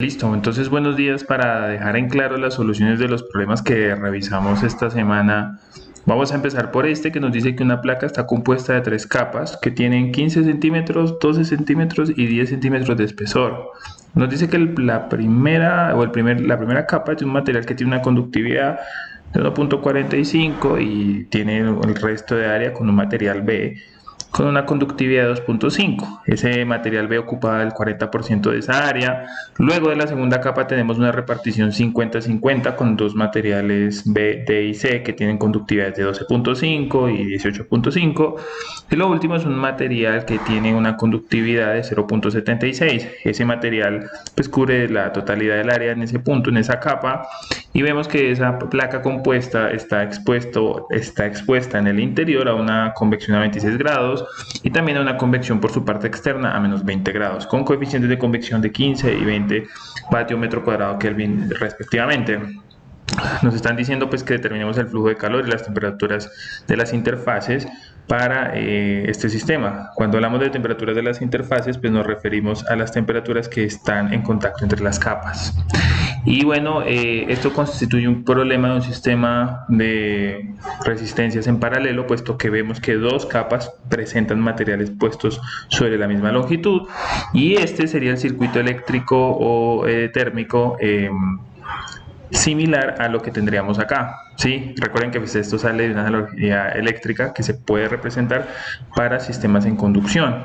Listo, entonces buenos días. Para dejar en claro las soluciones de los problemas que revisamos esta semana. Vamos a empezar por este que nos dice que una placa está compuesta de tres capas que tienen 15 centímetros, 12 centímetros y 10 centímetros de espesor. Nos dice que la primera capa es de un material que tiene una conductividad de 1.45 y tiene el resto de área con un material B con una conductividad de 2.5. Ese material B ocupa el 40% de esa área. Luego de la segunda capa tenemos una repartición 50-50 con dos materiales B, D y C que tienen conductividades de 12.5 y 18.5. Y lo último es un material que tiene una conductividad de 0.76. Ese material pues cubre la totalidad del área en ese punto, en esa capa. Y vemos que esa placa compuesta está expuesta en el interior a una convección a 26 grados y también a una convección por su parte externa a menos 20 grados, con coeficientes de convección de 15 y 20 vatio metro cuadrado Kelvin respectivamente. Nos están diciendo pues que determinemos el flujo de calor y las temperaturas de las interfaces para este sistema. Cuando hablamos de temperaturas de las interfaces, pues nos referimos a las temperaturas que están en contacto entre las capas. Y bueno, esto constituye un problema de un sistema de resistencias en paralelo, puesto que vemos que dos capas presentan materiales puestos sobre la misma longitud, y este sería el circuito eléctrico o térmico similar a lo que tendríamos acá. ¿Sí? Recuerden que pues, esto sale de una analogía eléctrica que se puede representar para sistemas en conducción.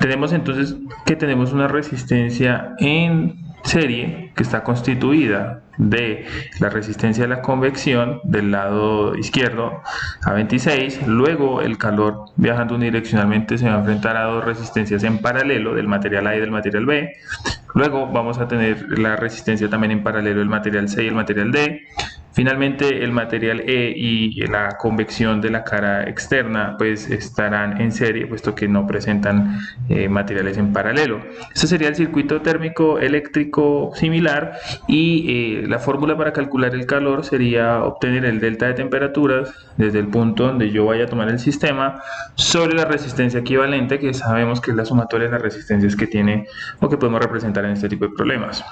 Tenemos entonces que tenemos una resistencia en serie que está constituida de la resistencia de la convección del lado izquierdo a 26, luego el calor viajando unidireccionalmente se va a enfrentar a dos resistencias en paralelo del material A y del material B, luego vamos a tener la resistencia también en paralelo del material C y el material D. Finalmente, el material E y la convección de la cara externa pues estarán en serie, puesto que no presentan materiales en paralelo. Este sería el circuito térmico eléctrico similar, y la fórmula para calcular el calor sería obtener el delta de temperaturas desde el punto donde yo vaya a tomar el sistema sobre la resistencia equivalente, que sabemos que es la sumatoria de las resistencias que tiene o que podemos representar en este tipo de problemas.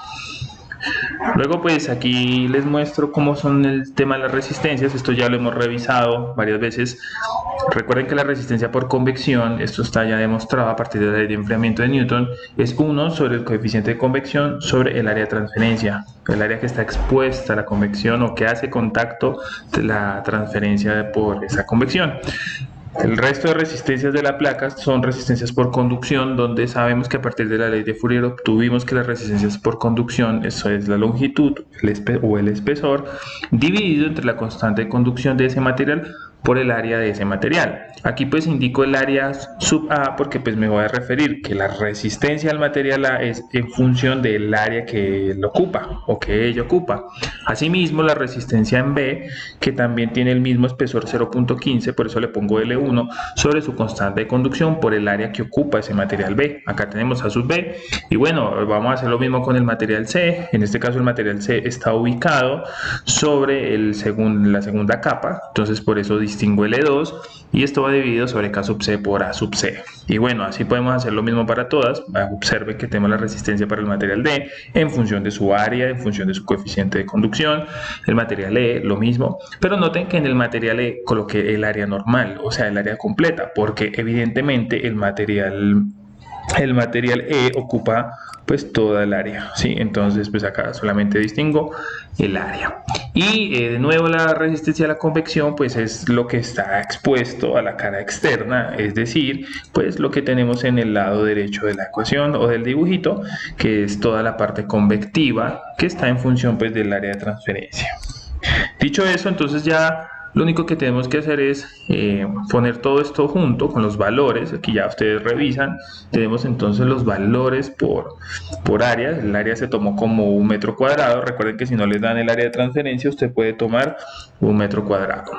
Luego pues aquí les muestro cómo son el tema de las resistencias. Esto ya lo hemos revisado varias veces. Recuerden que la resistencia por convección, esto está ya demostrado a partir de la ley de enfriamiento de Newton, es 1 sobre el coeficiente de convección sobre el área de transferencia, el área que está expuesta a la convección o que hace contacto de la transferencia por esa convección. El resto de resistencias de la placa son resistencias por conducción, donde sabemos que a partir de la ley de Fourier obtuvimos que las resistencias por conducción, eso es la longitud o el espesor, dividido entre la constante de conducción de ese material por el área de ese material. Aquí pues indico el área sub A porque pues me voy a referir que la resistencia al material A es en función del área que él ocupa o que ella ocupa. Asimismo, la resistencia en B, que también tiene el mismo espesor 0.15, por eso le pongo L1 sobre su constante de conducción por el área que ocupa ese material B. Acá tenemos A sub B, y bueno, vamos a hacer lo mismo con el material C. En este caso el material C está ubicado sobre la segunda capa, entonces por eso distingo L2, y esto va dividido sobre K sub C por A sub C. Y bueno, así podemos hacer lo mismo para todas. Observe que tenemos la resistencia para el material D en función de su área, en función de su coeficiente de conducción. El material E, lo mismo. Pero noten que en el material E coloqué el área normal, o sea, el área completa, porque evidentemente el material E ocupa pues toda el área, ¿sí? Entonces pues acá solamente distingo el área. Y de nuevo la resistencia a la convección pues es lo que está expuesto a la cara externa, es decir, pues lo que tenemos en el lado derecho de la ecuación o del dibujito, que es toda la parte convectiva que está en función pues del área de transferencia. Dicho eso, entonces ya lo único que tenemos que hacer es poner todo esto junto con los valores. Aquí ya ustedes revisan. Tenemos entonces los valores por área. El área se tomó como 1 metro cuadrado. Recuerden que si no les dan el área de transferencia, usted puede tomar 1 metro cuadrado.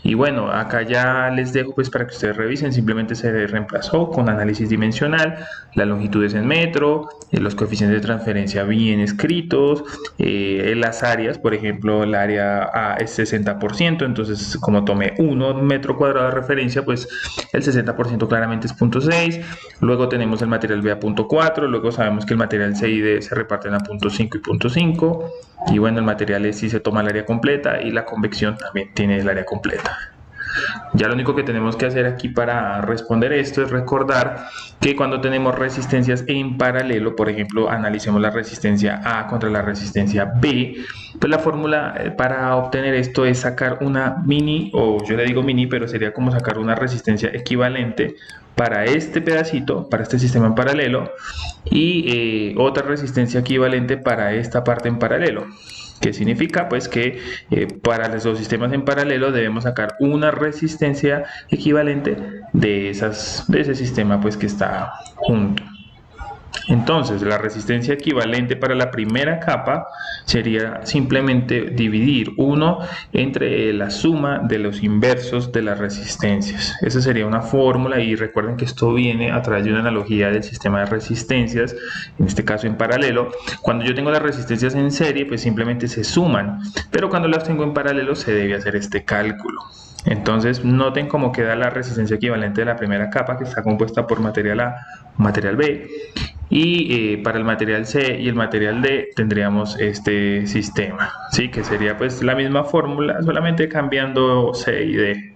Y bueno, acá ya les dejo pues para que ustedes revisen. Simplemente se reemplazó con análisis dimensional. La longitud es en metro. Los coeficientes de transferencia bien escritos. Las áreas, por ejemplo, el área A es 60%. Entonces entonces como tomé 1 metro cuadrado de referencia, pues el 60% claramente es 0.6, luego tenemos el material B a 0.4, luego sabemos que el material C y D se reparten a 0.5 y 0.5, y bueno, el material E sí se toma el área completa y la convección también tiene el área completa. Ya lo único que tenemos que hacer aquí para responder esto es recordar que cuando tenemos resistencias en paralelo, por ejemplo, analicemos la resistencia A contra la resistencia B, pues la fórmula para obtener esto es sacar una mini, o yo le digo mini, pero sería como sacar una resistencia equivalente para este pedacito, para este sistema en paralelo, y otra resistencia equivalente para esta parte en paralelo. ¿Qué significa? Pues que para los dos sistemas en paralelo debemos sacar una resistencia equivalente de ese sistema pues que está junto. Entonces, la resistencia equivalente para la primera capa sería simplemente dividir 1 entre la suma de los inversos de las resistencias. Esa sería una fórmula, y recuerden que esto viene a través de una analogía del sistema de resistencias, en este caso en paralelo. Cuando yo tengo las resistencias en serie, pues simplemente se suman, pero cuando las tengo en paralelo se debe hacer este cálculo. Entonces noten cómo queda la resistencia equivalente de la primera capa, que está compuesta por material A, material B, y para el material C y el material D tendríamos este sistema, ¿sí? Que sería pues la misma fórmula, solamente cambiando C y D.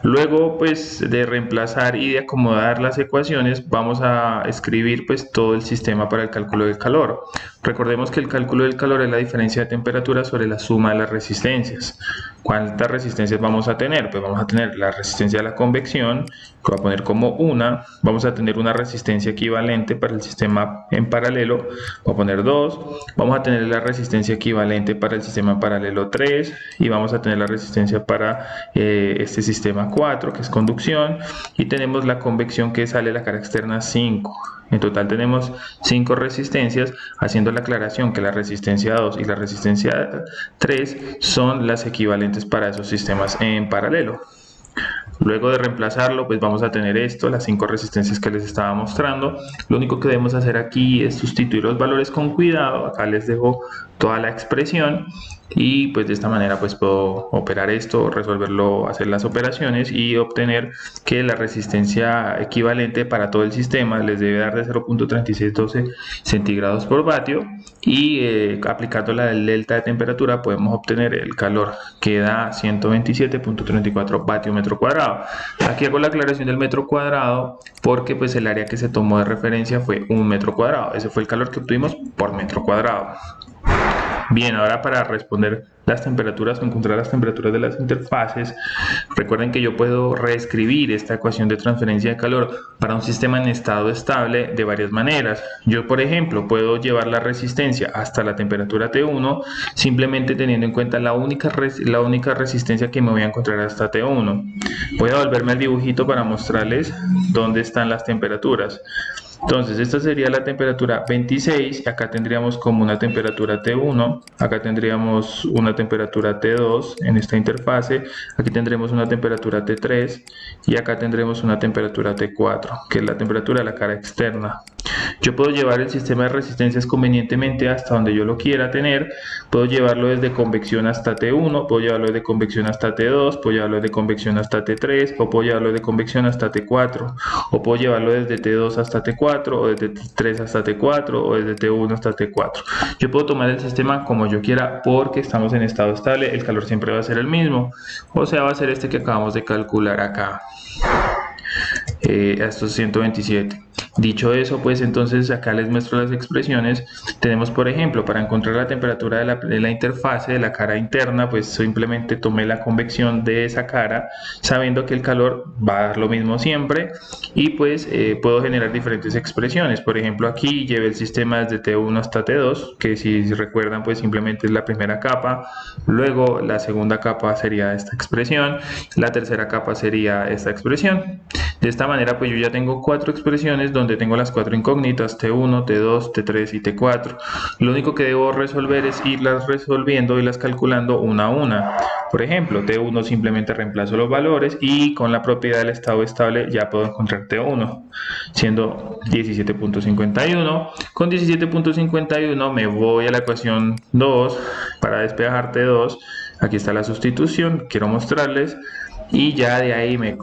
Luego pues de reemplazar y de acomodar las ecuaciones, vamos a escribir pues todo el sistema para el cálculo del calor. Recordemos que el cálculo del calor es la diferencia de temperatura sobre la suma de las resistencias. ¿Cuántas resistencias vamos a tener? Pues vamos a tener la resistencia de la convección, que voy a poner como 1, vamos a tener una resistencia equivalente para el sistema en paralelo, voy a poner 2, vamos a tener la resistencia equivalente para el sistema en paralelo 3, y vamos a tener la resistencia para este sistema 4, que es conducción, y tenemos la convección que sale la cara externa 5. En total tenemos 5 resistencias, haciendo la aclaración que la resistencia 2 y la resistencia 3 son las equivalentes para esos sistemas en paralelo. Luego de reemplazarlo, pues vamos a tener esto, las 5 resistencias que les estaba mostrando. Lo único que debemos hacer aquí es sustituir los valores con cuidado. Acá les dejo toda la expresión, y pues de esta manera pues puedo operar esto, resolverlo, hacer las operaciones y obtener que la resistencia equivalente para todo el sistema les debe dar de 0.3612 centígrados por vatio, y aplicando la del delta de temperatura podemos obtener el calor, que da 127.34 vatio metro cuadrado. Aquí hago la aclaración del metro cuadrado porque pues el área que se tomó de referencia fue 1 metro cuadrado. Ese fue el calor que obtuvimos por metro cuadrado. Bien, ahora para responder las temperaturas o encontrar las temperaturas de las interfaces, recuerden que yo puedo reescribir esta ecuación de transferencia de calor para un sistema en estado estable de varias maneras. Yo, por ejemplo, puedo llevar la resistencia hasta la temperatura T1 simplemente teniendo en cuenta la única resistencia que me voy a encontrar hasta T1. Voy a volverme al dibujito para mostrarles dónde están las temperaturas. Entonces esta sería la temperatura 26, acá tendríamos como una temperatura T1, acá tendríamos una temperatura T2 en esta interfase, aquí tendremos una temperatura T3 y acá tendremos una temperatura T4, que es la temperatura de la cara externa. Yo puedo llevar el sistema de resistencias convenientemente hasta donde yo lo quiera tener. Puedo llevarlo desde convección hasta T1, puedo llevarlo desde convección hasta T2, puedo llevarlo desde convección hasta T3, o puedo llevarlo desde convección hasta T4, o puedo llevarlo desde T2 hasta T4, o desde T3 hasta T4, o desde T1 hasta T4. Yo puedo tomar el sistema como yo quiera porque estamos en estado estable, el calor siempre va a ser el mismo, o sea, va a ser este que acabamos de calcular acá. Estos 127. Dicho eso, pues entonces acá les muestro las expresiones. Tenemos, por ejemplo, para encontrar la temperatura de la interfase de la cara interna, pues simplemente tomé la convección de esa cara, sabiendo que el calor va a dar lo mismo siempre, y pues puedo generar diferentes expresiones. Por ejemplo, aquí llevé el sistema desde T1 hasta T2, que si recuerdan, pues simplemente es la primera capa, luego la segunda capa sería esta expresión, la tercera capa sería esta expresión. De esta manera, pues yo ya tengo 4 expresiones donde tengo las 4 incógnitas, T1, T2, T3 y T4. Lo único que debo resolver es irlas resolviendo y las calculando una a una. Por ejemplo, T1 simplemente reemplazo los valores y con la propiedad del estado estable ya puedo encontrar T1, siendo 17.51. Con 17.51 me voy a la ecuación 2 para despejar T2. Aquí está la sustitución, quiero mostrarles. Y ya de ahí me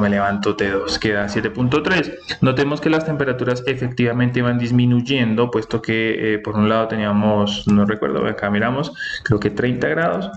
levanto T2, queda 7.3. Notemos que las temperaturas efectivamente van disminuyendo, puesto que por un lado teníamos, no recuerdo, acá miramos, creo que 30 grados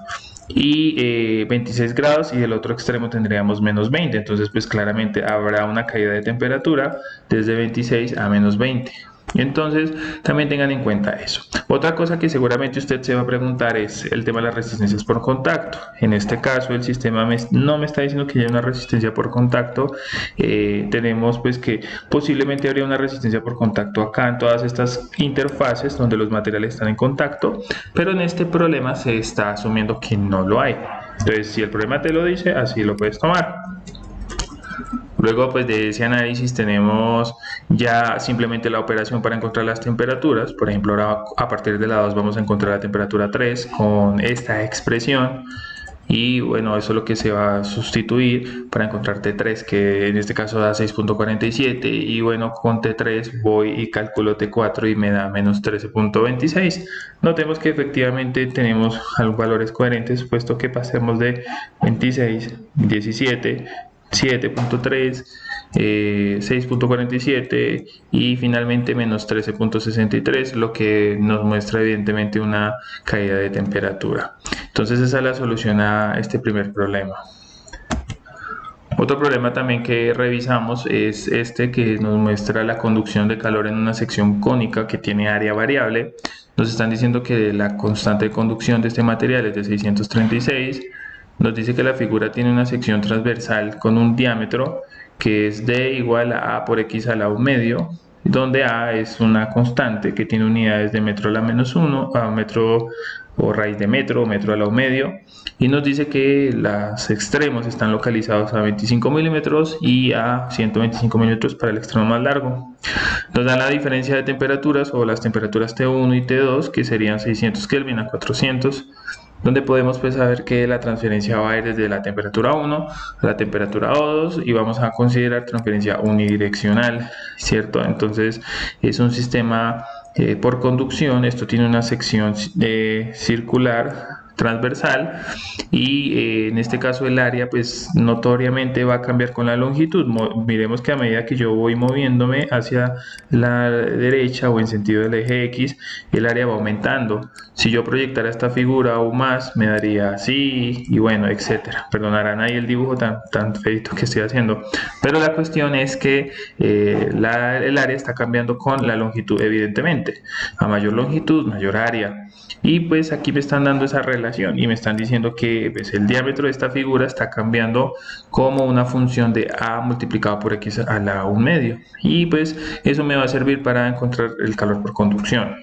y 26 grados, y del otro extremo tendríamos menos 20. Entonces pues claramente habrá una caída de temperatura desde 26 a menos 20. Entonces también tengan en cuenta eso. Otra cosa que seguramente usted se va a preguntar es el tema de las resistencias por contacto. En este caso el sistema no me está diciendo que haya una resistencia por contacto. Tenemos pues que posiblemente habría una resistencia por contacto acá en todas estas interfaces donde los materiales están en contacto, pero en este problema se está asumiendo que no lo hay. Entonces si el problema te lo dice, así lo puedes tomar. Luego pues de ese análisis tenemos ya simplemente la operación para encontrar las temperaturas. Por ejemplo, ahora a partir de la 2 vamos a encontrar la temperatura 3 con esta expresión. Y bueno, eso es lo que se va a sustituir para encontrar T3, que en este caso da 6.47. Y bueno, con T3 voy y calculo T4 y me da menos 13.26. Notemos que efectivamente tenemos valores coherentes, puesto que pasemos de 26, 17, 7.3, 6.47 y finalmente menos 13.63, lo que nos muestra evidentemente una caída de temperatura. Entonces esa es la solución a este primer problema. Otro problema también que revisamos es este, que nos muestra la conducción de calor en una sección cónica que tiene área variable. Nos están diciendo que la constante de conducción de este material es de 636. Nos dice que la figura tiene una sección transversal con un diámetro que es D igual a A por X a la U medio, donde A es una constante que tiene unidades de metro a la menos 1, a metro o raíz de metro, o metro a la U medio, y nos dice que los extremos están localizados a 25 milímetros y a 125 milímetros para el extremo más largo. Nos dan la diferencia de temperaturas o las temperaturas T1 y T2, que serían 600 Kelvin a 400, donde podemos pues saber que la transferencia va a ir desde la temperatura 1 a la temperatura O2 y vamos a considerar transferencia unidireccional, ¿cierto? Entonces es un sistema por conducción. Esto tiene una sección circular transversal y en este caso el área pues notoriamente va a cambiar con la longitud. Miremos que a medida que yo voy moviéndome hacia la derecha o en sentido del eje X, el área va aumentando. Si yo proyectara esta figura aún más, me daría así y bueno, etcétera. Perdonarán ahí el dibujo tan feito que estoy haciendo, pero la cuestión es que el área está cambiando con la longitud, evidentemente. A mayor longitud, mayor área. Y pues aquí me están dando esa relación y me están diciendo que pues, el diámetro de esta figura está cambiando como una función de A multiplicado por X a la 1 medio. Y pues eso me va a servir para encontrar el calor por conducción.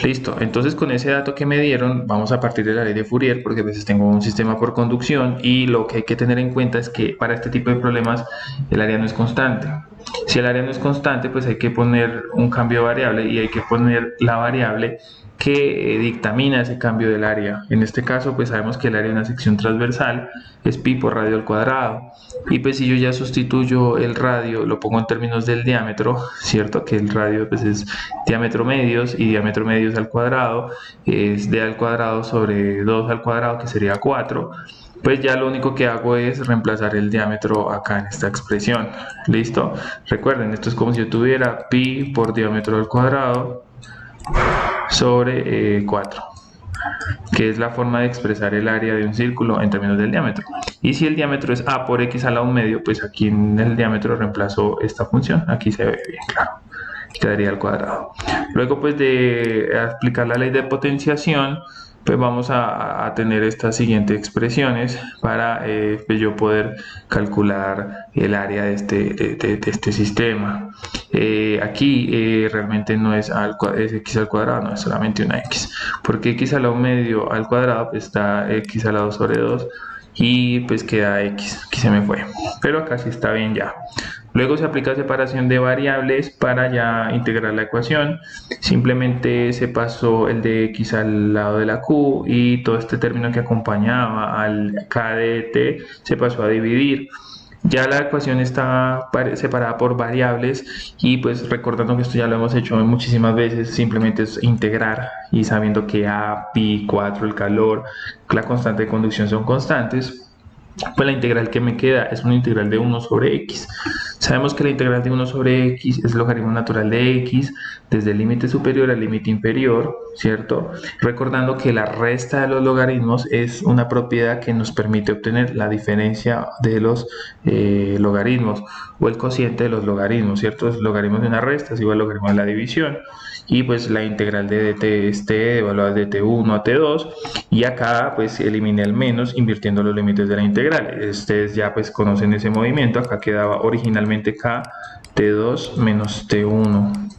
Listo, entonces con ese dato que me dieron vamos a partir de la ley de Fourier, porque a veces tengo un sistema por conducción y lo que hay que tener en cuenta es que para este tipo de problemas el área no es constante. Si el área no es constante, pues hay que poner un cambio de variable y hay que poner la variable que dictamina ese cambio del área. En este caso pues sabemos que el área de una sección transversal es pi por radio al cuadrado, y pues si yo ya sustituyo el radio, lo pongo en términos del diámetro, cierto, que el radio pues es diámetro medios, y diámetro medios al cuadrado es d al cuadrado sobre 2 al cuadrado, que sería 4. Pues ya lo único que hago es reemplazar el diámetro acá en esta expresión. Listo, recuerden, esto es como si yo tuviera pi por diámetro al cuadrado sobre 4, que es la forma de expresar el área de un círculo en términos del diámetro. Y si el diámetro es A por X a la 1 medio, pues aquí en el diámetro reemplazo esta función. Aquí se ve bien claro, quedaría al cuadrado. Luego pues de aplicar la ley de potenciación, pues vamos a tener estas siguientes expresiones para pues yo poder calcular el área de este sistema. Aquí realmente no es x al cuadrado, no es solamente una x, porque x a la 1 medio al cuadrado pues está x a la 2 sobre 2 y pues queda x, aquí se me fue, pero acá sí está bien ya. Luego se aplica separación de variables para ya integrar la ecuación. Simplemente se pasó el de x al lado de la q y todo este término que acompañaba al k de t se pasó a dividir. Ya la ecuación está separada por variables y pues recordando que esto ya lo hemos hecho muchísimas veces, simplemente es integrar y sabiendo que A, pi, 4, el calor, la constante de conducción son constantes, pues la integral que me queda es una integral de 1 sobre x. Sabemos que la integral de 1 sobre x es el logaritmo natural de x desde el límite superior al límite inferior, ¿cierto? Recordando que la resta de los logaritmos es una propiedad que nos permite obtener la diferencia de los logaritmos o el cociente de los logaritmos, ¿cierto? El logaritmo de una resta es igual al logaritmo de la división. Y pues la integral de dt es t evaluada de t1 a t2 y acá pues eliminé el menos invirtiendo los límites de la integral. Ustedes ya pues conocen ese movimiento, acá quedaba originalmente k t2 menos t1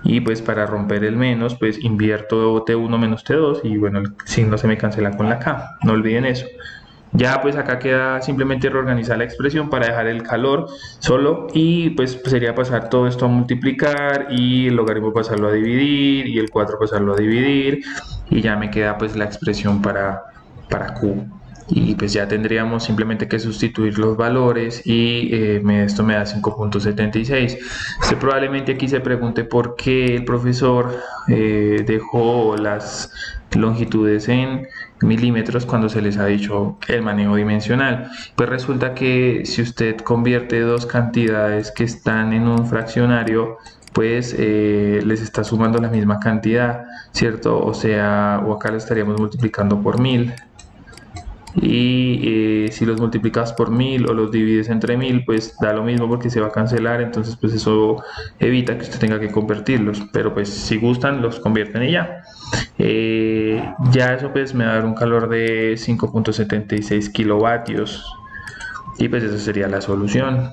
y pues para romper el menos pues invierto t1 menos t2 y bueno el signo se me cancela con la k, no olviden eso. Ya pues acá queda simplemente reorganizar la expresión para dejar el calor solo y pues sería pasar todo esto a multiplicar y el logaritmo pasarlo a dividir y el 4 pasarlo a dividir y ya me queda pues la expresión para Q. Y pues ya tendríamos simplemente que sustituir los valores y esto me da 5.76. Probablemente aquí se pregunte por qué el profesor dejó las longitudes en milímetros cuando se les ha dicho el manejo dimensional. Pues resulta que si usted convierte dos cantidades que están en un fraccionario, pues les está sumando la misma cantidad, ¿cierto? O sea, o acá lo estaríamos multiplicando por 1000 y si los multiplicas por 1000 o los divides entre 1000 pues da lo mismo porque se va a cancelar, entonces pues eso evita que usted tenga que convertirlos, pero pues si gustan los convierten y ya. Ya eso pues me va a dar un calor de 5.76 kilovatios y pues esa sería la solución.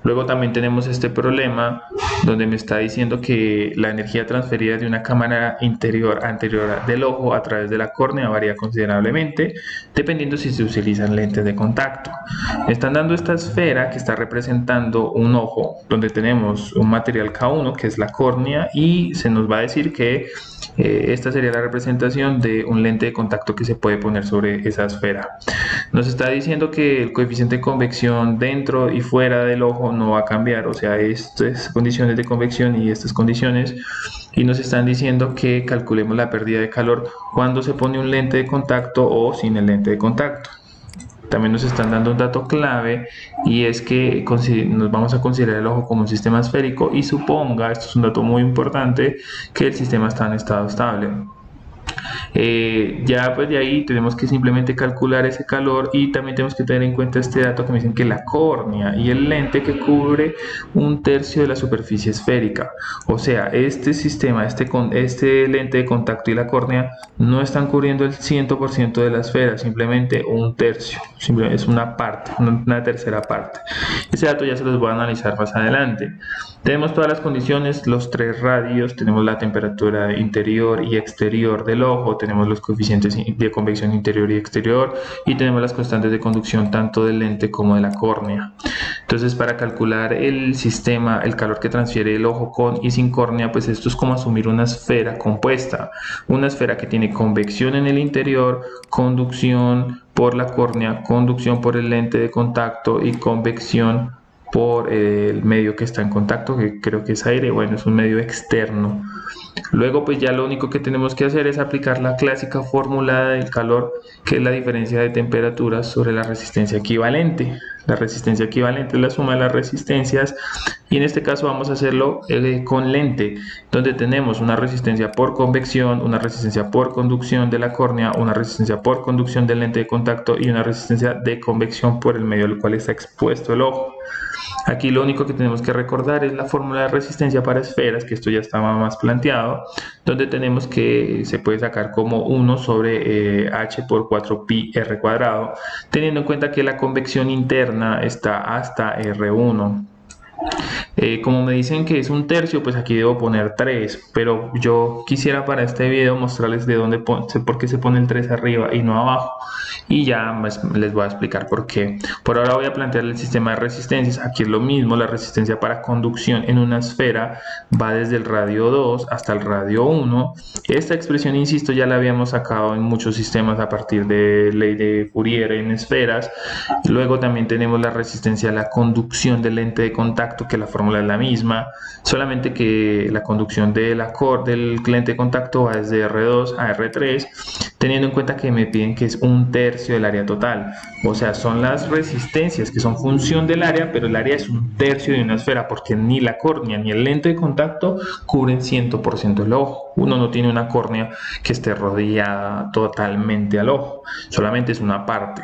Luego también tenemos este problema donde me está diciendo que la energía transferida de una cámara anterior del ojo a través de la córnea varía considerablemente dependiendo si se utilizan lentes de contacto. Me están dando esta esfera que está representando un ojo donde tenemos un material K1 que es la córnea y se nos va a decir que esta sería la representación de un lente de contacto que se puede poner sobre esa esfera. Nos está diciendo que el coeficiente de convección dentro y fuera del ojo no va a cambiar, o sea, estas condiciones de convección y estas condiciones, y nos están diciendo que calculemos la pérdida de calor cuando se pone un lente de contacto o sin el lente de contacto. También nos están dando un dato clave y es que nos vamos a considerar el ojo como un sistema esférico y suponga, esto es un dato muy importante, que el sistema está en estado estable. Ya pues de ahí tenemos que simplemente calcular ese calor y también tenemos que tener en cuenta este dato que me dicen que la córnea y el lente que cubre 1/3 de la superficie esférica, o sea este sistema, este lente de contacto y la córnea no están cubriendo el 100% de la esfera, simplemente 1/3, es una parte, una tercera parte. Ese dato ya se los voy a analizar más adelante. Tenemos todas las condiciones, los 3 radios, tenemos la temperatura interior y exterior del ojo, tenemos los coeficientes de convección interior y exterior y tenemos las constantes de conducción tanto del lente como de la córnea. Entonces para calcular el sistema, el calor que transfiere el ojo con y sin córnea, pues esto es como asumir una esfera compuesta, una esfera que tiene convección en el interior, conducción por la córnea, conducción por el lente de contacto y convección por el medio que está en contacto, que creo que es aire, bueno, es un medio externo. Luego pues ya lo único que tenemos que hacer es aplicar la clásica fórmula del calor, que es la diferencia de temperaturas sobre la resistencia equivalente. La resistencia equivalente es la suma de las resistencias y en este caso vamos a hacerlo con lente, donde tenemos una resistencia por convección, una resistencia por conducción de la córnea, una resistencia por conducción del lente de contacto y una resistencia de convección por el medio al cual está expuesto el ojo. Aquí lo único que tenemos que recordar es la fórmula de resistencia para esferas, que esto ya estaba más planteado, donde tenemos que se puede sacar como 1 sobre h por 4pi r cuadrado, teniendo en cuenta que la convección interna está hasta R1. Como me dicen que es un tercio, pues aquí debo poner 3, pero yo quisiera para este video mostrarles de dónde por qué se pone el 3 arriba y no abajo, y ya les voy a explicar por qué. Por ahora voy a plantear el sistema de resistencias. Aquí es lo mismo, la resistencia para conducción en una esfera va desde el radio 2 hasta el radio 1. Esta expresión, insisto, ya la habíamos sacado en muchos sistemas a partir de ley de Fourier en esferas. Luego también tenemos la resistencia a la conducción del lente de contacto, que la fórmula es la misma, solamente que la conducción del lente de contacto va desde R2 a R3, teniendo en cuenta que me piden que es un tercio del área total. O sea, son las resistencias que son función del área, pero el área es un tercio de una esfera, porque ni la córnea ni el lente de contacto cubren 100% el ojo. Uno no tiene una córnea que esté rodeada totalmente al ojo, solamente es una parte.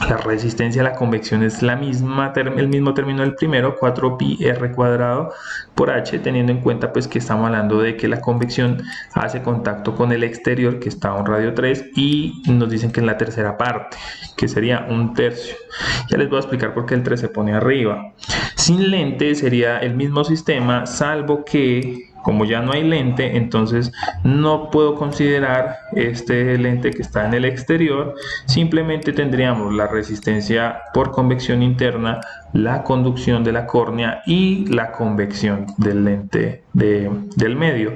La resistencia a la convección es la misma, el mismo término del primero, 4pi r cuadrado por h, teniendo en cuenta pues que estamos hablando de que la convección hace contacto con el exterior, que está a un radio 3, y nos dicen que es la tercera parte, que sería un tercio. Ya les voy a explicar por qué el 3 se pone arriba. Sin lente sería el mismo sistema, salvo que como ya no hay lente, entonces no puedo considerar este lente que está en el exterior. Simplemente tendríamos la resistencia por convección interna, la conducción de la córnea y la convección del lente del medio.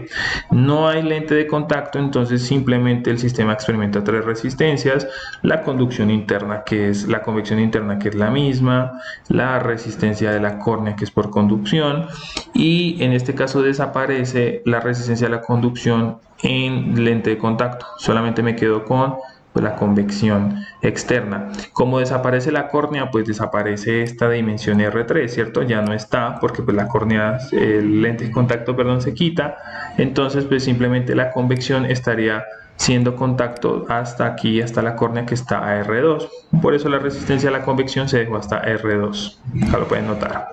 No hay lente de contacto, entonces simplemente el sistema experimenta 3 resistencias: la conducción interna, que es la convección interna, que es la misma, la resistencia de la córnea, que es por conducción, y en este caso desaparece la resistencia a la conducción en lente de contacto. Solamente me quedo con la convección externa. Como desaparece la córnea, pues desaparece esta dimensión R3, ¿cierto? Ya no está, porque pues la córnea, el lente de contacto, perdón, se quita. Entonces pues simplemente la convección estaría siendo contacto hasta aquí, hasta la córnea, que está a R2. Por eso la resistencia a la convección se dejó hasta R2. Acá lo pueden notar.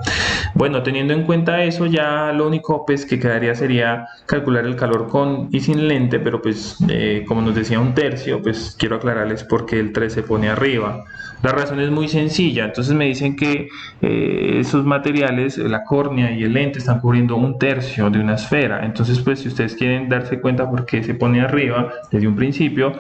Bueno, teniendo en cuenta eso, ya lo único pues que quedaría sería calcular el calor con y sin lente, pero pues como nos decía un tercio, pues quiero aclararles por qué el 3 se pone arriba. La razón es muy sencilla. Entonces me dicen que esos materiales, la córnea y el lente, están cubriendo un tercio de una esfera. Entonces pues si ustedes quieren darse cuenta por qué se pone arriba desde un principio,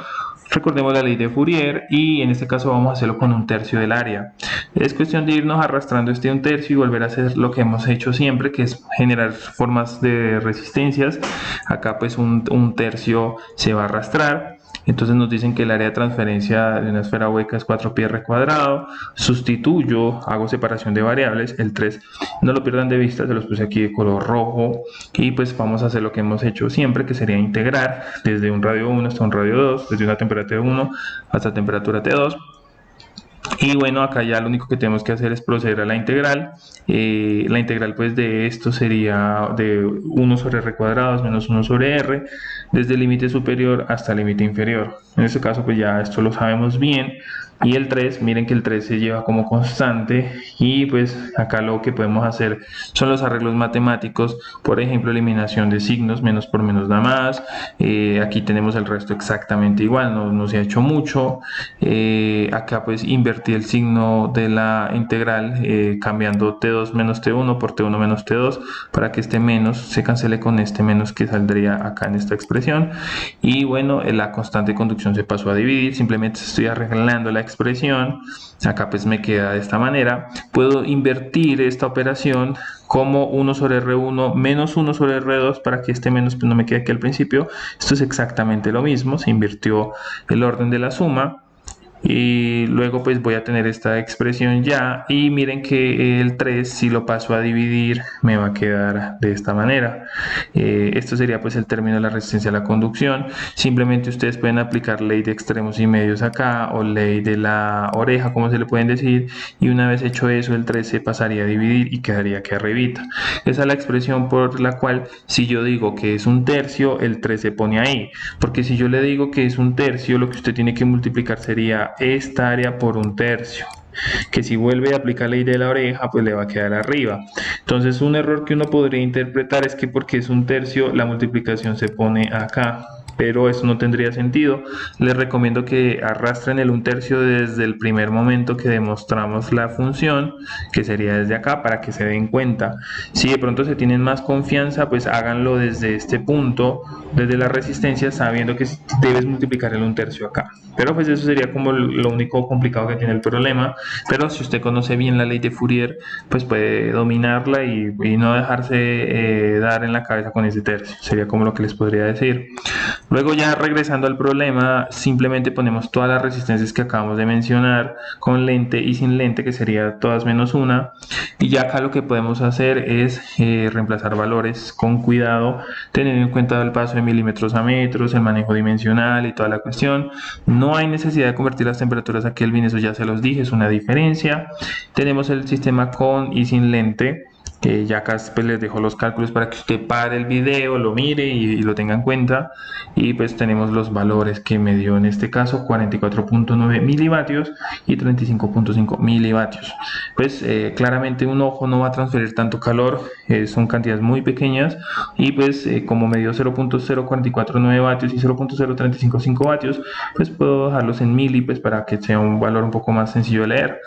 recordemos la ley de Fourier, y en este caso vamos a hacerlo con un tercio del área. Es cuestión de irnos arrastrando este un tercio y volver a hacer lo que hemos hecho siempre, que es generar formas de resistencias. Acá pues un tercio se va a arrastrar. Entonces nos dicen que el área de transferencia de una esfera hueca es 4pi r cuadrado. Sustituyo, hago separación de variables. El 3 no lo pierdan de vista, se los puse aquí de color rojo. Y pues vamos a hacer lo que hemos hecho siempre, que sería integrar desde un radio 1 hasta un radio 2, desde una temperatura 1 hasta temperatura T2. Y bueno, acá ya lo único que tenemos que hacer es proceder a la integral. La integral pues de esto sería de 1 sobre r cuadrado menos 1 sobre r, desde el límite superior hasta el límite inferior. En este caso pues ya esto lo sabemos bien. Y el 3, miren que el 3 se lleva como constante, y pues acá lo que podemos hacer son los arreglos matemáticos. Por ejemplo, eliminación de signos, menos por menos da más. Aquí tenemos el resto exactamente igual, no se ha hecho mucho. Acá pues invertí el signo de la integral, cambiando T2 menos T1 por T1 menos T2, para que este menos se cancele con este menos que saldría acá en esta expresión. Y bueno, la constante de conducción se pasó a dividir, simplemente estoy arreglando la expresión. Acá pues me queda de esta manera. Puedo invertir esta operación como 1 sobre R1 menos 1 sobre R2, para que este menos pues no me quede aquí al principio. Esto es exactamente lo mismo, se invirtió el orden de la suma. Y luego pues voy a tener esta expresión ya, y miren que el 3, si lo paso a dividir, me va a quedar de esta manera. Esto sería pues el término de la resistencia a la conducción. Simplemente ustedes pueden aplicar ley de extremos y medios acá, o ley de la oreja, como se le pueden decir, y una vez hecho eso, el 3 se pasaría a dividir y quedaría aquí arribita. Esa es la expresión por la cual, si yo digo que es un tercio, el 3 se pone ahí, porque si yo le digo que es un tercio, lo que usted tiene que multiplicar sería esta área por un tercio, que si vuelve a aplicar la ley de la oreja, pues le va a quedar arriba. Entonces un error que uno podría interpretar es que porque es un tercio, la multiplicación se pone acá. pero eso no tendría sentido. Les recomiendo que arrastren el 1/3 desde el primer momento que demostramos la función, que sería desde acá, para que se den cuenta. Si de pronto se tienen más confianza, pues háganlo desde este punto, desde la resistencia, sabiendo que debes multiplicar el 1/3 acá. Pero pues eso sería como lo único complicado que tiene el problema. Pero si usted conoce bien la ley de Fourier, pues puede dominarla y no dejarse dar en la cabeza con ese tercio. Sería como lo que les podría decir. Luego, ya regresando al problema, simplemente ponemos todas las resistencias que acabamos de mencionar con lente y sin lente, que sería todas menos una, y ya acá lo que podemos hacer es reemplazar valores con cuidado, teniendo en cuenta el paso de milímetros a metros, el manejo dimensional y toda la cuestión. No hay necesidad de convertir las temperaturas a Kelvin, eso ya se los dije, es una diferencia. Tenemos el sistema con y sin lente, que ya acá pues les dejo los cálculos para que usted pare el video, lo mire y lo tenga en cuenta. Y pues tenemos los valores que me dio en este caso: 44.9 milivatios y 35.5 milivatios. Pues claramente un ojo no va a transferir tanto calor, son cantidades muy pequeñas, y pues como me dio 0.0449 vatios y 0.0355 vatios, pues puedo dejarlos en mili, pues para que sea un valor un poco más sencillo de leer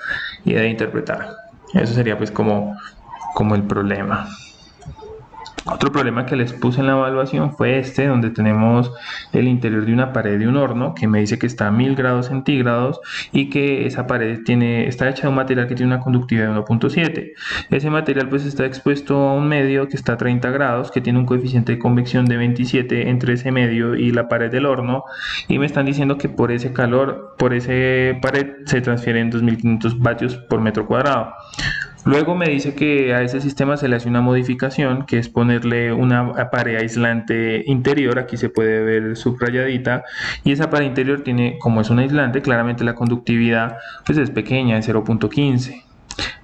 y de interpretar. Eso sería pues como el problema. Otro problema que les puse en la evaluación fue este, donde tenemos el interior de una pared de un horno que me dice que está a 1000 grados centígrados y que esa pared está hecha de un material que tiene una conductividad de 1.7. Ese material pues está expuesto a un medio que está a 30 grados, que tiene un coeficiente de convección de 27 entre ese medio y la pared del horno, y me están diciendo que por ese calor, por ese pared, se transfieren 2500 vatios por metro cuadrado. Luego me dice que a ese sistema se le hace una modificación, que es ponerle una pared aislante interior. Aquí se puede ver subrayadita, y esa pared interior tiene, como es un aislante, claramente la conductividad pues es pequeña, de 0.15.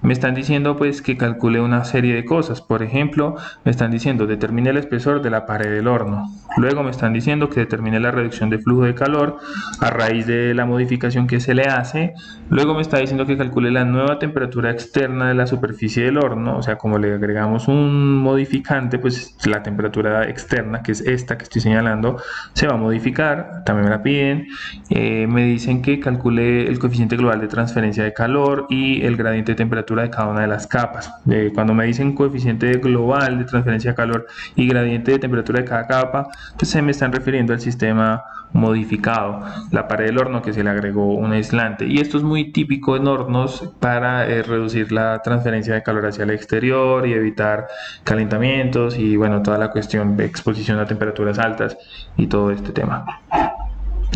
Me están diciendo pues que calcule una serie de cosas. Por ejemplo, me están diciendo determine el espesor de la pared del horno. Luego me están diciendo que determine la reducción de flujo de calor a raíz de la modificación que se le hace. Luego me está diciendo que calcule la nueva temperatura externa de la superficie del horno. O sea, como le agregamos un modificante, pues la temperatura externa, que es esta que estoy señalando, se va a modificar. También me la piden. Me dicen que calcule el coeficiente global de transferencia de calor y el gradiente de temperatura de cada una de las capas. Cuando me dicen coeficiente global de transferencia de calor y gradiente de temperatura de cada capa, pues se me están refiriendo al sistema modificado, la pared del horno que se le agregó un aislante. Y esto es muy típico en hornos para reducir la transferencia de calor hacia el exterior y evitar calentamientos y bueno, toda la cuestión de exposición a temperaturas altas y todo este tema.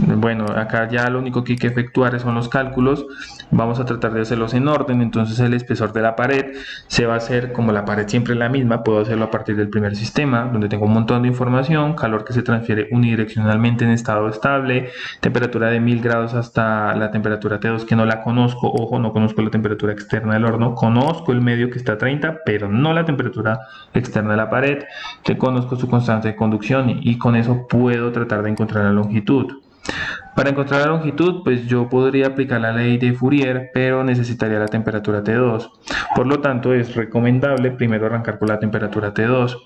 Bueno, acá ya lo único que hay que efectuar son los cálculos. Vamos a tratar de hacerlos en orden. Entonces el espesor de la pared se va a hacer, como la pared siempre es la misma, puedo hacerlo a partir del primer sistema, donde tengo un montón de información: calor que se transfiere unidireccionalmente en estado estable, temperatura de 1000 grados hasta la temperatura T2, que no la conozco. Ojo, no conozco la temperatura externa del horno, conozco el medio que está a 30, pero no la temperatura externa de la pared. Que conozco su constante de conducción y con eso puedo tratar de encontrar la longitud. Para encontrar la longitud, pues yo podría aplicar la ley de Fourier, pero necesitaría la temperatura T2. Por lo tanto, es recomendable primero arrancar por la temperatura T2.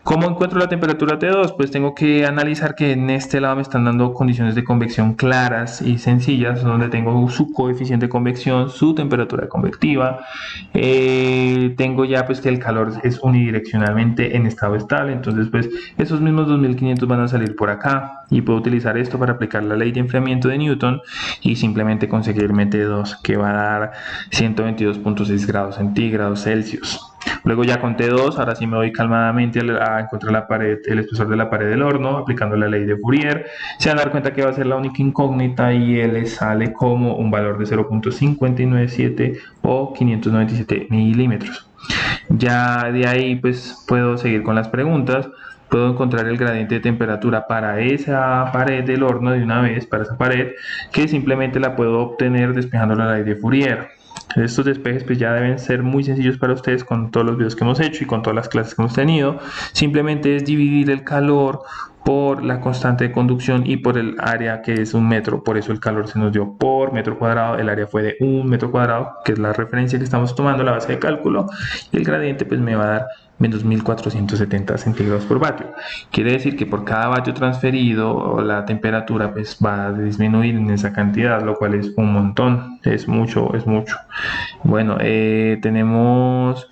¿Cómo encuentro la temperatura T2? Pues tengo que analizar que en este lado me están dando condiciones de convección claras y sencillas, donde tengo su coeficiente de convección, su temperatura convectiva. Tengo ya pues que el calor es unidireccionalmente en estado estable, entonces pues esos mismos 2500 van a salir por acá, y puedo utilizar esto para aplicar la ley de enfriamiento de Newton y simplemente conseguirme T2, que va a dar 122.6 grados centígrados Celsius. Luego ya con T2, ahora sí me voy calmadamente a encontrar la pared, el espesor de la pared del horno, aplicando la ley de Fourier. Se van a dar cuenta que va a ser la única incógnita, y él sale como un valor de 0.597 o 597 milímetros. Ya de ahí pues puedo seguir con las preguntas. Puedo encontrar el gradiente de temperatura para esa pared del horno de una vez, para esa pared, que simplemente la puedo obtener despejando la ley de Fourier. Estos despejes pues ya deben ser muy sencillos para ustedes con todos los videos que hemos hecho y con todas las clases que hemos tenido. Simplemente es dividir el calor por la constante de conducción y por el área, que es 1 metro. Por eso el calor se nos dio por metro cuadrado. El área fue de 1 metro cuadrado, que es la referencia que estamos tomando, la base de cálculo, y el gradiente pues me va a dar menos 1470 centígrados por vatio. Quiere decir que por cada vatio transferido la temperatura pues va a disminuir en esa cantidad, lo cual es un montón, es mucho, es mucho. Bueno, tenemos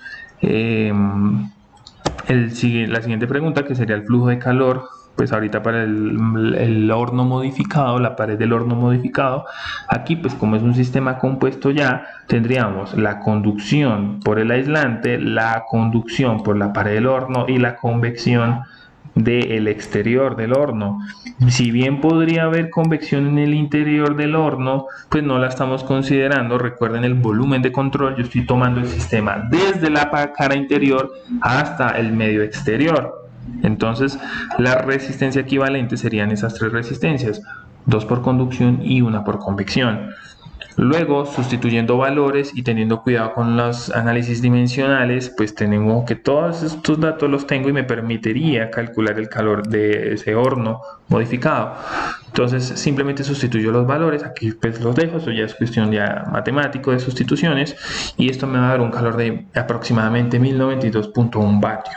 la siguiente pregunta, que sería el flujo de calor. Pues ahorita para el horno modificado, la pared del horno modificado, aquí pues como es un sistema compuesto ya, tendríamos la conducción por el aislante, la conducción por la pared del horno y la convección del exterior del horno. Si bien podría haber convección en el interior del horno, pues no la estamos considerando. Recuerden el volumen de control, yo estoy tomando el sistema desde la cara interior hasta el medio exterior. Entonces la resistencia equivalente serían esas 3 resistencias, 2 por conducción y 1 por convección. Luego, sustituyendo valores y teniendo cuidado con los análisis dimensionales, pues tenemos que todos estos datos los tengo y me permitiría calcular el calor de ese horno modificado. Entonces simplemente sustituyo los valores, aquí pues los dejo, eso ya es cuestión ya matemático de sustituciones, y esto me va a dar un calor de aproximadamente 1092.1 vatios.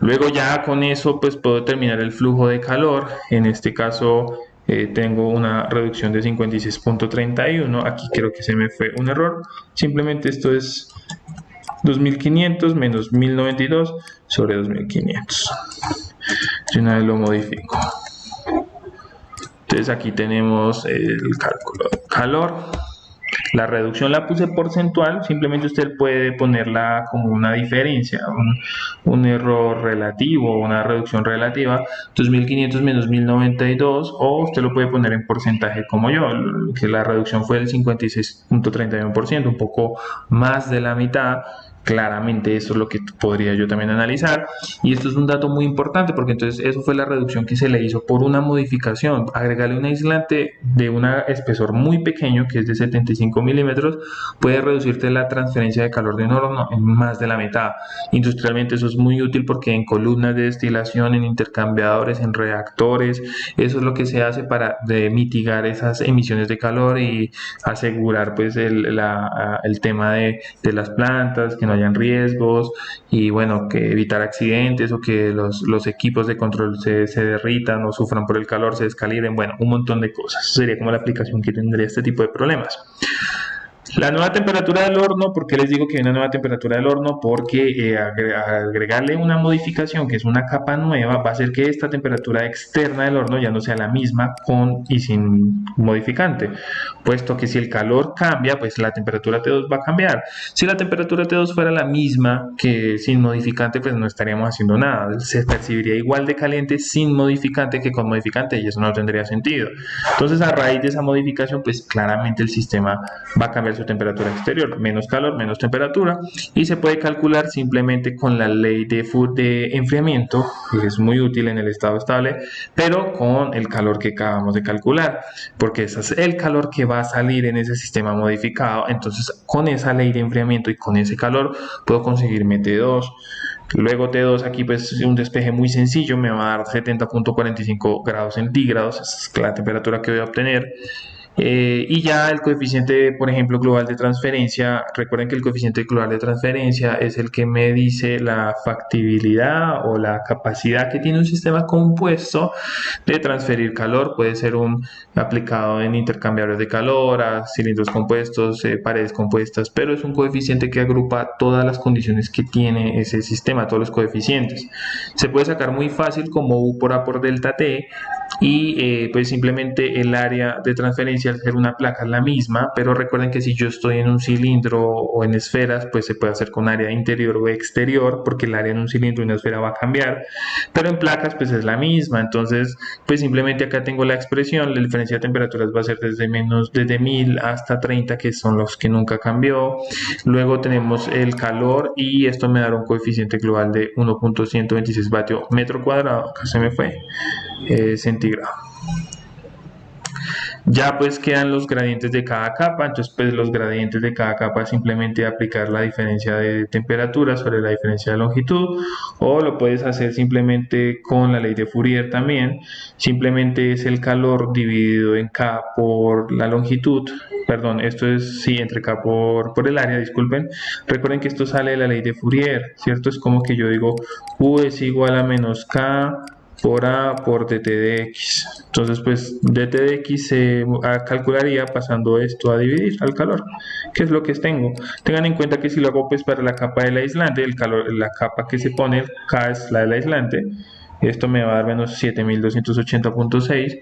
Luego ya con eso pues puedo determinar el flujo de calor. En este caso tengo una reducción de 56.31. Aquí creo que se me fue un error. Simplemente esto es 2500 menos 1092 sobre 2500. Y una vez lo modifico. Entonces aquí tenemos el cálculo de calor. La reducción la puse porcentual, simplemente usted puede ponerla como una diferencia, un error relativo, una reducción relativa, 2500 menos 1092, o usted lo puede poner en porcentaje como yo, que la reducción fue del 56.31%, un poco más de la mitad. Claramente eso es lo que podría yo también analizar, y esto es un dato muy importante porque entonces eso fue la reducción que se le hizo por una modificación. Agregarle un aislante de un espesor muy pequeño, que es de 75 milímetros, puede reducirte la transferencia de calor de un horno en más de la mitad. Industrialmente eso es muy útil porque en columnas de destilación, en intercambiadores, en reactores, eso es lo que se hace para mitigar esas emisiones de calor y asegurar pues el tema de las plantas, que no hayan riesgos, y bueno, que evitar accidentes o que los equipos de control se derritan o sufran por el calor, se descalibren, bueno, un montón de cosas. Eso sería como la aplicación que tendría este tipo de problemas. La nueva temperatura del horno, ¿por qué les digo que hay una nueva temperatura del horno? Porque agregarle una modificación, que es una capa nueva, va a hacer que esta temperatura externa del horno ya no sea la misma con y sin modificante, puesto que si el calor cambia, pues la temperatura T2 va a cambiar. Si la temperatura T2 fuera la misma que sin modificante, pues no estaríamos haciendo nada. Se percibiría igual de caliente sin modificante que con modificante, y eso no tendría sentido. Entonces, a raíz de esa modificación, pues claramente el sistema va a cambiar su temperatura exterior, menos calor, menos temperatura, y se puede calcular simplemente con la ley de enfriamiento, que es muy útil en el estado estable, pero con el calor que acabamos de calcular, porque ese es el calor que va a salir en ese sistema modificado. Entonces, con esa ley de enfriamiento y con ese calor puedo conseguirme T2. Luego T2 aquí pues un despeje muy sencillo, me va a dar 70.45 grados centígrados, esa es la temperatura que voy a obtener. Y ya el coeficiente, por ejemplo, global de transferencia, recuerden que el coeficiente global de transferencia es el que me dice la factibilidad o la capacidad que tiene un sistema compuesto de transferir calor. Puede ser aplicado en intercambiadores de calor, a cilindros compuestos, paredes compuestas, pero es un coeficiente que agrupa todas las condiciones que tiene ese sistema, todos los coeficientes. Se puede sacar muy fácil como U por A por delta T, y pues simplemente el área de transferencia al ser una placa es la misma, pero recuerden que si yo estoy en un cilindro o en esferas, pues se puede hacer con área interior o exterior, porque el área en un cilindro y una esfera va a cambiar, pero en placas pues es la misma. Entonces pues simplemente acá tengo la expresión, la diferencia de temperaturas va a ser desde 1000 hasta 30, que son los que nunca cambió. Luego tenemos el calor, y esto me dará un coeficiente global de 1.126 vatios metro cuadrado, acá se me fue, centígrado. Ya pues quedan los gradientes de cada capa, entonces pues los gradientes de cada capa simplemente aplicar la diferencia de temperatura sobre la diferencia de longitud, o lo puedes hacer simplemente con la ley de Fourier también, simplemente es el calor dividido en K por la longitud, perdón, esto es sí, entre K por el área, disculpen. Recuerden que esto sale de la ley de Fourier, ¿cierto? Es como que yo digo U es igual a menos K por A por dt de X. Entonces, pues dt de X se calcularía pasando esto a dividir al calor, que es lo que tengo. Tengan en cuenta que si lo hago pues para la capa del aislante, el calor, la capa que se pone, K es la del aislante, esto me va a dar menos 7280.6.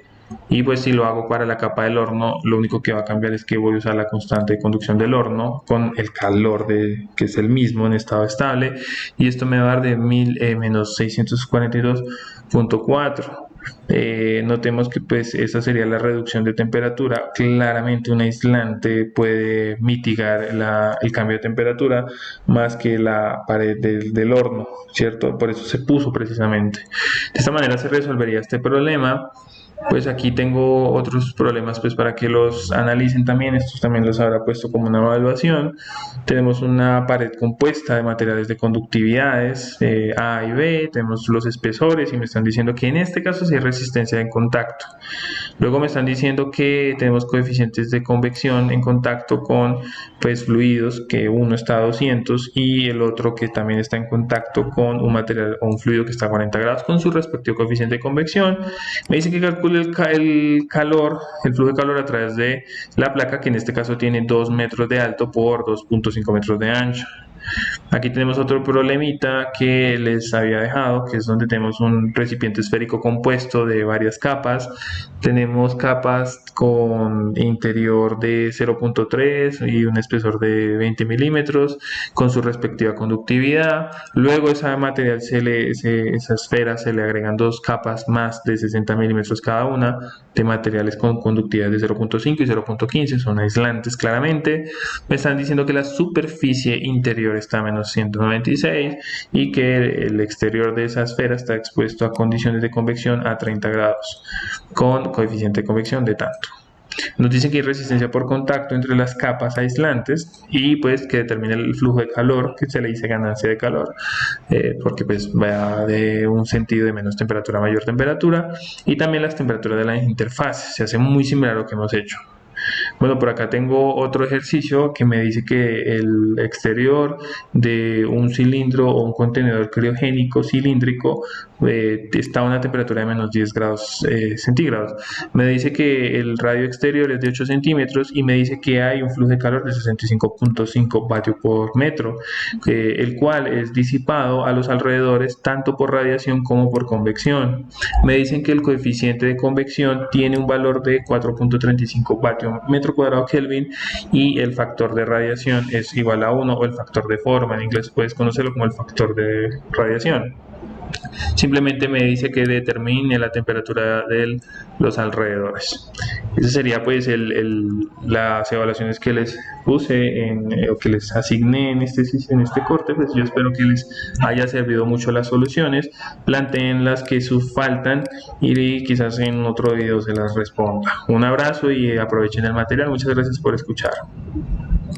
Y pues si lo hago para la capa del horno, lo único que va a cambiar es que voy a usar la constante de conducción del horno con el calor que es el mismo en estado estable, y esto me va a dar de menos 642.4. Notemos que pues esa sería la reducción de temperatura. Claramente un aislante puede mitigar el cambio de temperatura más que la pared del horno, ¿cierto? Por eso se puso precisamente. De esta manera se resolvería este problema. Pues aquí tengo otros problemas pues para que los analicen también, estos también los habrá puesto como una evaluación. Tenemos una pared compuesta de materiales de conductividades A y B, tenemos los espesores y me están diciendo que en este caso sí hay resistencia en contacto. Luego me están diciendo que tenemos coeficientes de convección en contacto con pues fluidos, que uno está a 200 y el otro que también está en contacto con un material o un fluido que está a 40 grados con su respectivo coeficiente de convección. Me dice que calcule el calor, el flujo de calor a través de la placa, que en este caso tiene 2 metros de alto por 2.5 metros de ancho. Aquí tenemos otro problemita que les había dejado, que es donde tenemos un recipiente esférico compuesto de varias capas. Tenemos capas con interior de 0.3 y un espesor de 20 milímetros con su respectiva conductividad. Luego esa material esa esfera se le agregan dos capas más de 60 milímetros cada una de materiales con conductividad de 0.5 y 0.15, son aislantes claramente. Me están diciendo que la superficie interior está a menos 196 y que el exterior de esa esfera está expuesto a condiciones de convección a 30 grados con coeficiente de convección de tanto. Nos dicen que hay resistencia por contacto entre las capas aislantes y pues que determina el flujo de calor, que se le dice ganancia de calor, porque pues va de un sentido de menos temperatura a mayor temperatura, y también las temperaturas de las interfaces. Se hace muy similar a lo que hemos hecho. Bueno, por acá tengo otro ejercicio que me dice que el exterior de un cilindro o un contenedor criogénico cilíndrico está a una temperatura de menos 10 grados centígrados. Me dice que el radio exterior es de 8 centímetros y me dice que hay un flujo de calor de 65.5 vatios por metro, el cual es disipado a los alrededores tanto por radiación como por convección. Me dicen que el coeficiente de convección tiene un valor de 4.35 vatios metro cuadrado Kelvin y el factor de radiación es igual a 1, o el factor de forma, en inglés puedes conocerlo como el factor de radiación. Simplemente me dice que determine la temperatura de los alrededores. Esa sería pues las evaluaciones que les puse o que les asigné en este corte. Pues yo espero que les haya servido mucho las soluciones. Planteen las que faltan y quizás en otro video se las responda. Un abrazo y aprovechen el material. Muchas gracias por escuchar.